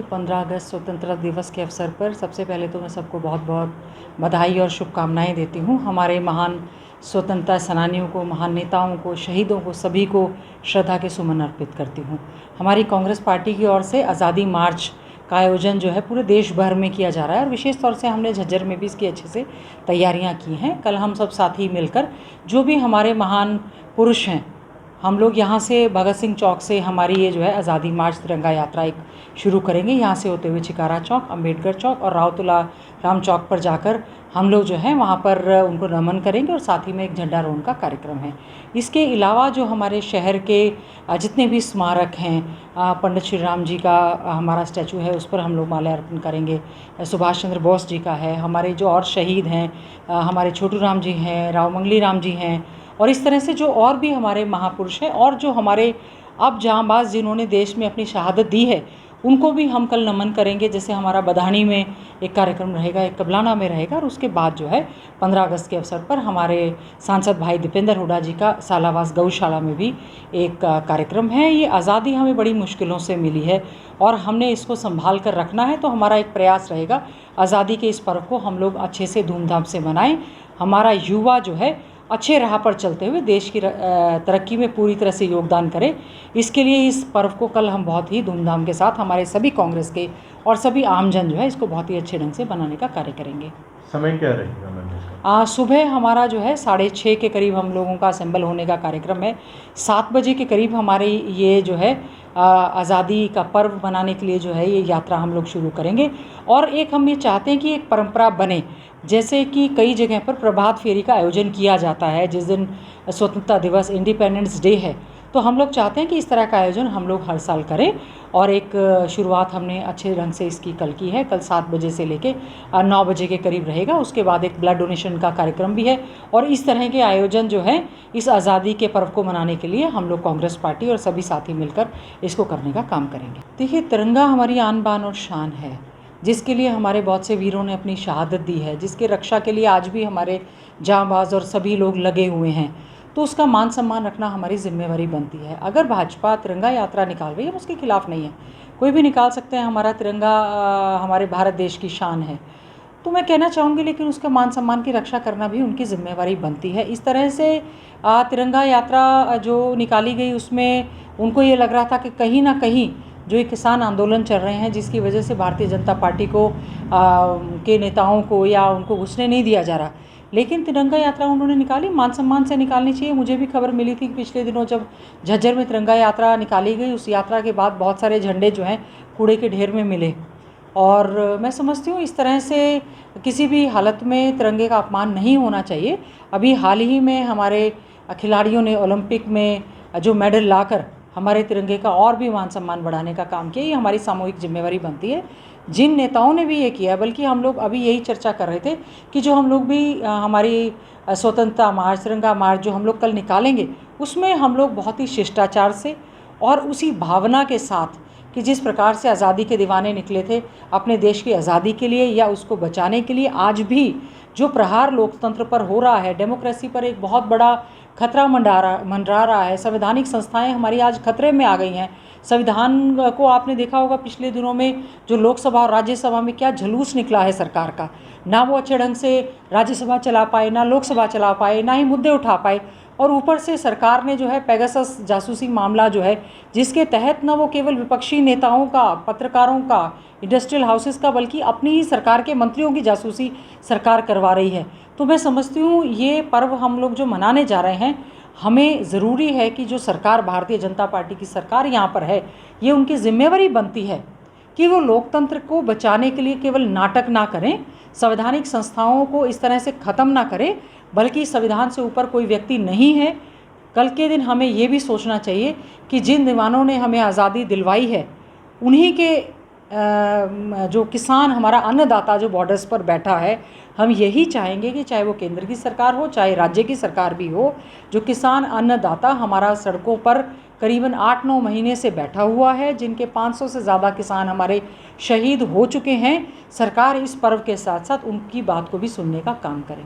15 अगस्त स्वतंत्रता दिवस के अवसर पर सबसे पहले तो मैं सबको बहुत बहुत बधाई और शुभकामनाएं देती हूँ। हमारे महान स्वतंत्रता सेनानियों को, महान नेताओं को, शहीदों को, सभी को श्रद्धा के सुमन अर्पित करती हूँ। हमारी कांग्रेस पार्टी की ओर से आज़ादी मार्च का आयोजन जो है पूरे देश भर में किया जा रहा है और विशेष तौर से हमने झज्जर में भी इसकी अच्छे से तैयारियां की हैं। कल हम सब साथी मिलकर जो भी हमारे महान पुरुष हैं, हम लोग यहाँ से भगत सिंह चौक से हमारी ये जो है आज़ादी मार्च तिरंगा यात्रा एक शुरू करेंगे। यहाँ से होते हुए चिकारा चौक, अंबेडकर चौक और रावतुला राम चौक पर जाकर हम लोग जो है वहाँ पर उनको नमन करेंगे और साथ ही में एक झंडारोहण का कार्यक्रम है। इसके अलावा जो हमारे शहर के जितने भी स्मारक हैं, पंडित श्री राम जी का हमारा स्टैचू है उस पर हम लोग माल्यार्पण करेंगे। सुभाष चंद्र बोस जी का है, हमारे जो और शहीद हैं, हमारे छोटू राम जी हैं, रावमंगली राम जी हैं और इस तरह से जो और भी हमारे महापुरुष हैं और जो हमारे अब जांबाज जिन्होंने देश में अपनी शहादत दी है उनको भी हम कल नमन करेंगे। जैसे हमारा बधानी में एक कार्यक्रम रहेगा, एक कबलाना में रहेगा और उसके बाद जो है 15 अगस्त के अवसर पर हमारे सांसद भाई दीपेंद्र हुड्डा जी का सालावास गौशाला में भी एक कार्यक्रम है। ये आज़ादी हमें बड़ी मुश्किलों से मिली है और हमने इसको संभाल कर रखना है, तो हमारा एक प्रयास रहेगा आज़ादी के इस पर्व को हम लोग अच्छे से धूमधाम से मनाएं। हमारा युवा जो है अच्छे राह पर चलते हुए देश की तरक्की में पूरी तरह से योगदान करें। इसके लिए इस पर्व को कल हम बहुत ही धूमधाम के साथ हमारे सभी कांग्रेस के और सभी आमजन जो है इसको बहुत ही अच्छे ढंग से बनाने का कार्य करेंगे। समय क्या रहेगा मैम? सुबह हमारा जो है 6:30 के करीब हम लोगों का असेंबल होने का कार्यक्रम है। 7 बजे के करीब हमारी ये जो है आज़ादी का पर्व मनाने के लिए जो है ये यात्रा हम लोग शुरू करेंगे। और एक हम ये चाहते हैं कि एक परंपरा बने, जैसे कि कई जगह पर प्रभात फेरी का आयोजन किया जाता है जिस दिन स्वतंत्रता दिवस, इंडिपेंडेंस डे है, तो हम लोग चाहते हैं कि इस तरह का आयोजन हम लोग हर साल करें। और एक शुरुआत हमने अच्छे ढंग से इसकी कल की है। कल 7 बजे से लेके 9 बजे के करीब रहेगा। उसके बाद एक ब्लड डोनेशन का कार्यक्रम भी है और इस तरह के आयोजन जो है इस आज़ादी के पर्व को मनाने के लिए हम लोग कांग्रेस पार्टी और सभी साथी मिलकर इसको करने का काम करेंगे। देखिए, तिरंगा हमारी आन बान और शान है, जिसके लिए हमारे बहुत से वीरों ने अपनी शहादत दी है, जिसके रक्षा के लिए आज भी हमारे जांबाज और सभी लोग लगे हुए हैं, तो उसका मान सम्मान रखना हमारी जिम्मेवारी बनती है। अगर भाजपा तिरंगा यात्रा निकाल रही है, हम उसके खिलाफ नहीं है, कोई भी निकाल सकते हैं। हमारा तिरंगा हमारे भारत देश की शान है, तो मैं कहना चाहूँगी, लेकिन उसका मान सम्मान की रक्षा करना भी उनकी जिम्मेवारी बनती है। इस तरह से तिरंगा यात्रा जो निकाली गई उसमें उनको ये लग रहा था कि कहीं ना कहीं जो ये किसान आंदोलन चल रहे हैं जिसकी वजह से भारतीय जनता पार्टी को के नेताओं को या उनको घुसने नहीं दिया जा रहा, लेकिन तिरंगा यात्रा उन्होंने निकाली, मान सम्मान से निकालनी चाहिए। मुझे भी खबर मिली थी कि पिछले दिनों जब झज्जर में तिरंगा यात्रा निकाली गई, उस यात्रा के बाद बहुत सारे झंडे जो हैं कूड़े के ढेर में मिले और मैं समझती हूँ इस तरह से किसी भी हालत में तिरंगे का अपमान नहीं होना चाहिए। अभी हाल ही में हमारे खिलाड़ियों ने ओलंपिक में जो मेडल लाकर हमारे तिरंगे का और भी मान सम्मान बढ़ाने का काम किया, ये हमारी सामूहिक जिम्मेवारी बनती है। जिन नेताओं ने भी ये किया, बल्कि हम लोग अभी यही चर्चा कर रहे थे कि जो हम लोग भी हमारी स्वतंत्रता मार्च, तिरंगा मार्च जो हम लोग कल निकालेंगे, उसमें हम लोग बहुत ही शिष्टाचार से और उसी भावना के साथ कि जिस प्रकार से आज़ादी के दीवाने निकले थे अपने देश की आज़ादी के लिए या उसको बचाने के लिए, आज भी जो प्रहार लोकतंत्र पर हो रहा है, डेमोक्रेसी पर एक बहुत बड़ा खतरा मंडरा रहा है। संवैधानिक संस्थाएं हमारी आज खतरे में आ गई हैं। संविधान को आपने देखा होगा पिछले दिनों में जो लोकसभा और राज्यसभा में क्या जुलूस निकला है सरकार का, ना वो अच्छे ढंग से राज्यसभा चला पाए, ना लोकसभा चला पाए, ना ही मुद्दे उठा पाए। और ऊपर से सरकार ने जो है पेगासस जासूसी मामला जो है, जिसके तहत न वो केवल विपक्षी नेताओं का, पत्रकारों का, इंडस्ट्रियल हाउसेस का, बल्कि अपनी ही सरकार के मंत्रियों की जासूसी सरकार करवा रही है। तो मैं समझती हूँ ये पर्व हम लोग जो मनाने जा रहे हैं, हमें ज़रूरी है कि जो सरकार, भारतीय जनता पार्टी की सरकार यहाँ पर है, ये उनकी जिम्मेवारी बनती है कि वो लोकतंत्र को बचाने के लिए केवल नाटक ना करें, संवैधानिक संस्थाओं को इस तरह से ख़त्म ना करें, बल्कि संविधान से ऊपर कोई व्यक्ति नहीं है। कल के दिन हमें ये भी सोचना चाहिए कि जिन दीवानों ने हमें आज़ादी दिलवाई है, उन्हीं के जो किसान, हमारा अन्नदाता जो बॉर्डर्स पर बैठा है, हम यही चाहेंगे कि चाहे वो केंद्र की सरकार हो, चाहे राज्य की सरकार भी हो, जो किसान अन्नदाता हमारा सड़कों पर करीबन 8-9 महीने से बैठा हुआ है, जिनके 500 से ज़्यादा किसान हमारे शहीद हो चुके हैं, सरकार इस पर्व के साथ साथ उनकी बात को भी सुनने का काम करे।